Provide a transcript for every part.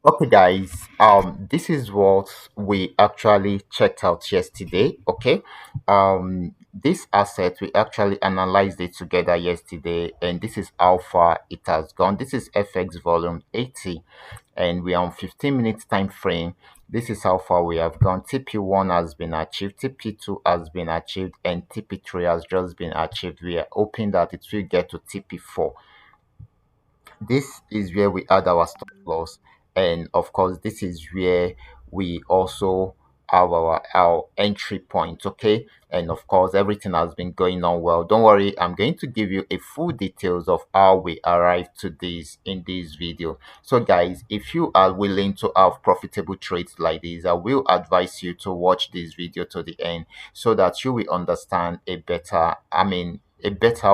Okay, guys, this is what we actually checked out yesterday. Okay, this asset we actually analyzed it together yesterday, and this is how far it has gone. This is FX volume 80, and we are on 15 minutes time frame. This is how far we have gone. TP1 has been achieved, TP2 has been achieved, and TP3 has just been achieved. We are hoping that it will get to TP4. This is where we add our stop loss, and of course this is where we also have our entry point. Okay, and of course everything has been going on well. Don't worry, I'm going to give you a full details of how we arrived to this in this video. So guys, if you are willing to have profitable trades like this, I will advise you to watch this video to the end so that you will understand a better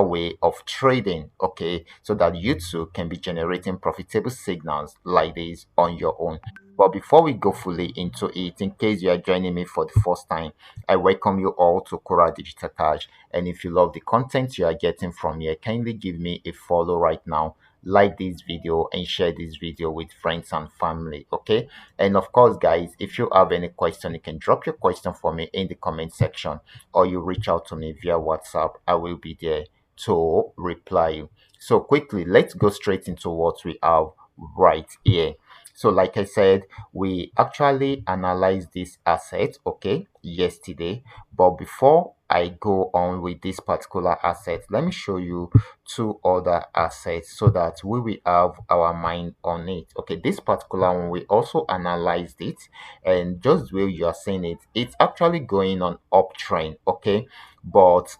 way of trading, okay, so that you too can be generating profitable signals like this on your own. But before we go fully into it, in case you are joining me for the first time, I welcome you all to Qora Digital Cash. And if you love the content you are getting from here, kindly give me a follow right now, like this video, and share this video with friends and family. Okay, and of course guys, if you have any question, you can drop your question for me in the comment section, or you reach out to me via WhatsApp. I will be there to reply you. So quickly, let's go straight into what we have right here. So like I said, we actually analyzed this asset, okay, yesterday. But before I go on with this particular asset, let me show you two other assets so that we will have our mind on it. Okay, this particular one, we also analyzed it, and just the way you are saying it, it's actually going on uptrend. Okay, but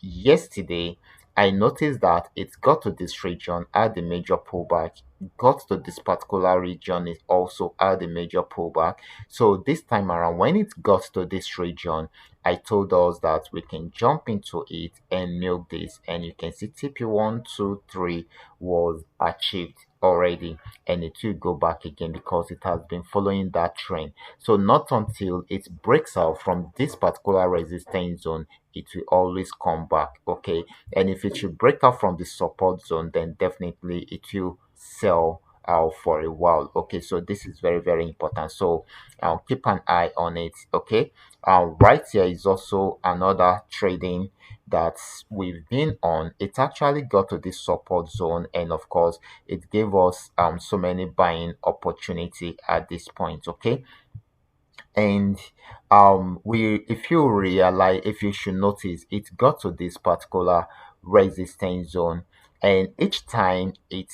yesterday I noticed that it got to this region, had a major pullback, got to this particular region, it also had a major pullback. So this time around, when it got to this region, I told us that we can jump into it and milk this, and you can see TP 1, 2, 3 was achieved already, and it will go back again because it has been following that trend. So not until it breaks out from this particular resistance zone, it will always come back. Okay, and if it should break out from the support zone, then definitely it will sell out for a while. Okay, so this is very very important, so keep an eye on it. Okay, right here is also another trading that we've been on. It actually got to this support zone, and of course it gave us so many buying opportunity at this point. Okay, and we if you realize, if you should notice, it got to this particular resistance zone, and each time it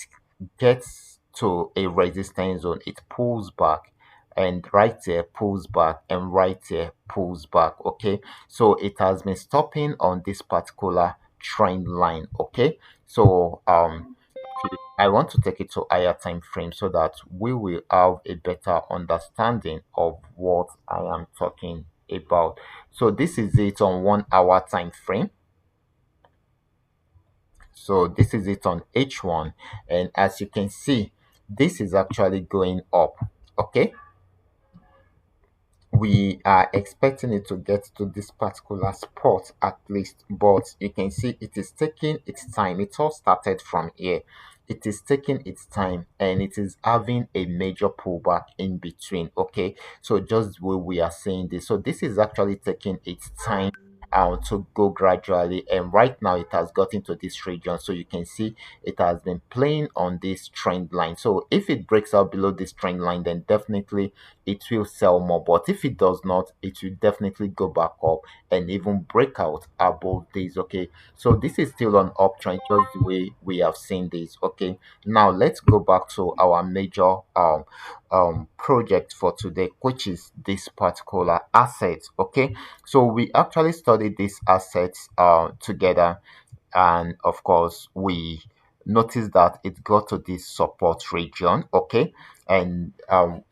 gets to a resistance zone, it pulls back, and right there pulls back, and right there pulls back. Okay, so it has been stopping on this particular trend line. Okay, so I want to take it to higher time frame so that we will have a better understanding of what I am talking about. So this is it on 1 hour time frame. So this is it on H1, and as you can see, this is actually going up. Okay, we are expecting it to get to this particular spot at least, but you can see it is taking its time. It all started from here. It is taking its time, and it is having a major pullback in between. Okay, so just where we are saying this, so this is actually taking its time to go gradually, and right now it has gotten to this region, so you can see it has been playing on this trend line. So if it breaks out below this trend line, then definitely it will sell more. But if it does not, it will definitely go back up and even break out above this. Okay, so this is still on uptrend, just the way we have seen this. Okay, now let's go back to our major project for today, which is this particular asset. Okay, so we actually studied these assets together, and of course we noticed that it got to this support region. Okay, and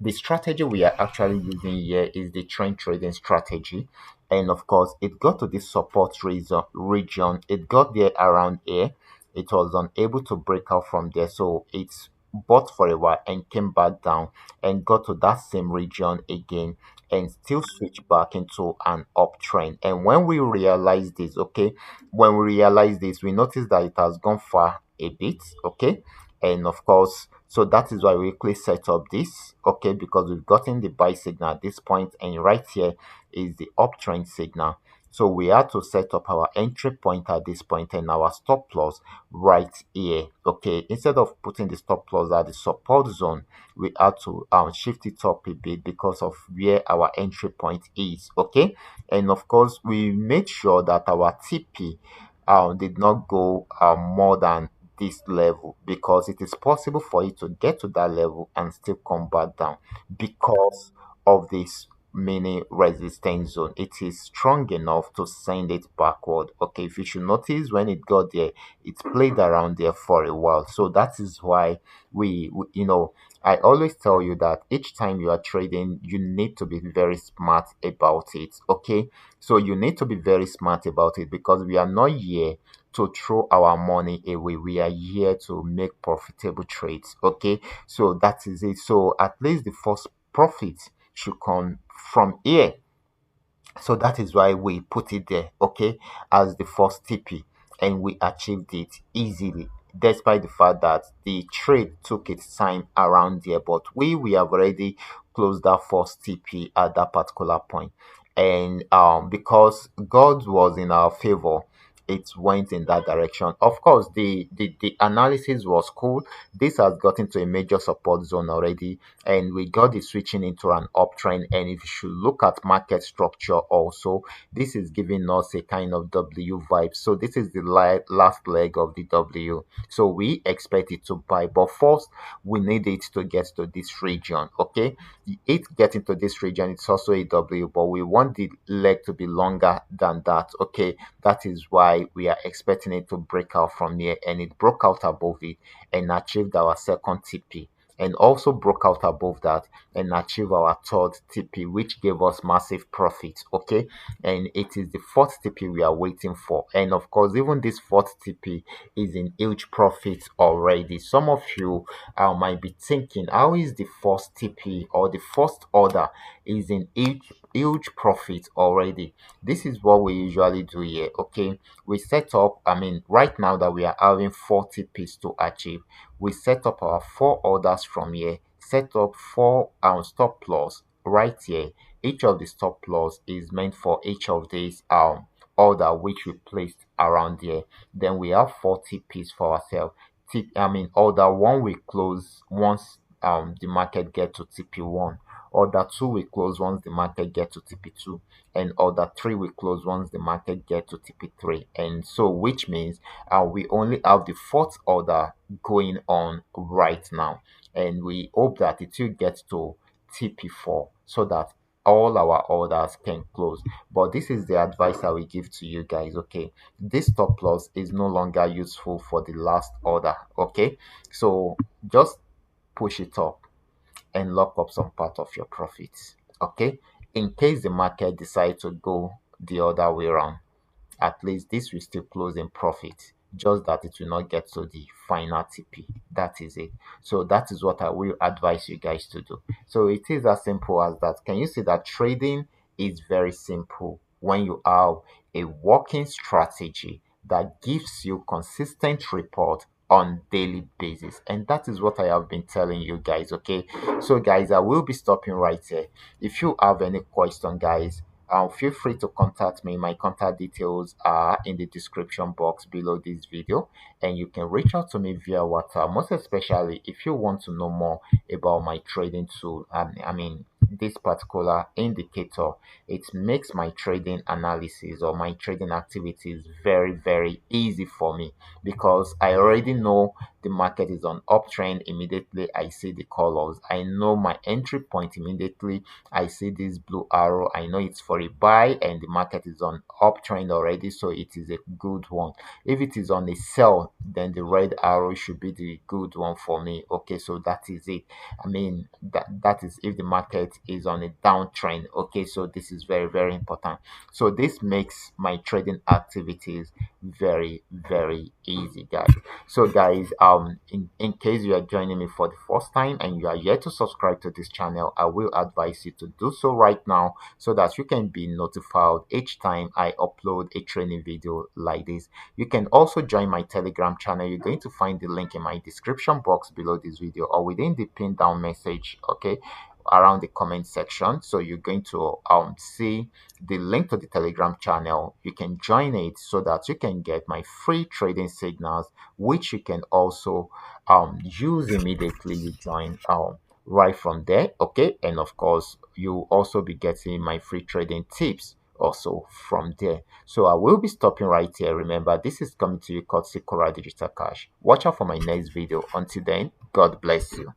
the strategy we are actually using here is the trend trading strategy, and of course it got to this support region. It got there around here. It was unable to break out from there, so it's bought for a while and came back down and got to that same region again, and still switch back into an uptrend. And when we realize this, okay, when we realize this, we notice that it has gone far a bit. Okay, and of course So that is why we quickly set up this, okay, because we've gotten the buy signal at this point, and right here is the uptrend signal. So we have to set up our entry point at this point and our stop loss right here. Okay, instead of putting the stop loss at the support zone, we have to shift it up a bit because of where our entry point is. Okay, and of course we made sure that our TP did not go more than this level, because it is possible for you to get to that level and still come back down because of this mini resistance zone. It is strong enough to send it backward. Okay, if you should notice, when it got there, it played around there for a while. So that is why I always tell you that each time you are trading, you need to be very smart about it. Okay, so you need to be very smart about it, because we are not here to throw our money away. We are here to make profitable trades. Okay, so that is it. So at least the first profit should come from here. So that is why we put it there, okay, as the first TP, and we achieved it easily, despite the fact that the trade took its time around there. But we have already closed that first TP at that particular point, and because God was in our favor, it went in that direction. Of course, the analysis was cool. This has gotten to a major support zone already, and we got it switching into an uptrend. And if you should look at market structure also, this is giving us a kind of W vibe. So this is the last leg of the W. So we expect it to buy, but first we need it to get to this region. Okay, it getting to this region, it's also a W, but we want the leg to be longer than that. Okay, that is why we are expecting it to break out from here, and it broke out above it and achieved our second TP, and also broke out above that and achieve our third TP, which gave us massive profit. Okay, and it is the fourth TP we are waiting for. And of course, even this fourth TP is in huge profit already. Some of you might be thinking, how is the first TP or the first order is in huge profit already? This is what we usually do here. Okay, we set up, I mean, right now that we are having 40 Ps to achieve, we set up our four orders from here, set up four stop loss right here. Each of the stop loss is meant for each of these order which we placed around here. Then we have 40 Ps for ourselves. I mean, order one we close once the market get to TP1. Order two we close once the market get to TP2, and order three we close once the market get to TP3. And so, which means we only have the fourth order going on right now, and we hope that it will get to TP4 so that all our orders can close. But this is the advice I will give to you guys. Okay, this stop loss is no longer useful for the last order. Okay, so just push it up and lock up some part of your profits. Okay, in case the market decide to go the other way around, at least this will still close in profit, just that it will not get to the final TP. That is it. So that is what I will advise you guys to do. So it is as simple as that. Can you see that trading is very simple when you have a working strategy that gives you consistent report on daily basis? And that is what I have been telling you guys. Okay, so guys, I will be stopping right here. If you have any question, guys, feel free to contact me. My contact details are in the description box below this video, and you can reach out to me via WhatsApp. Most especially if you want to know more about my trading tool. I mean, this particular indicator, it makes my trading analysis or my trading activities very easy for me, because I already know the market is on uptrend. Immediately I see the colors, I know my entry point. Immediately I see this blue arrow, I know it's for a buy, and the market is on uptrend already, so it is a good one. If it is on a sell, then the red arrow should be the good one for me. Okay, so that is it. I mean, that is if the market is on a downtrend. Okay, so this is very important. So this makes my trading activities very easy, guys. So guys, in case you are joining me for the first time and you are yet to subscribe to this channel, I will advise you to do so right now so that you can be notified each time I upload a training video like this. You can also join my Telegram channel. You're going to find the link in my description box below this video or within the pinned down message, okay, around the comment section. So you're going to see the link to the Telegram channel. You can join it so that you can get my free trading signals, which you can also use immediately you join right from there, okay. And of course, you also be getting my free trading tips also from there. So I will be stopping right here. Remember, this is coming to you courtesy Qora Digital Cash. Watch out for my next video. Until then, God bless you.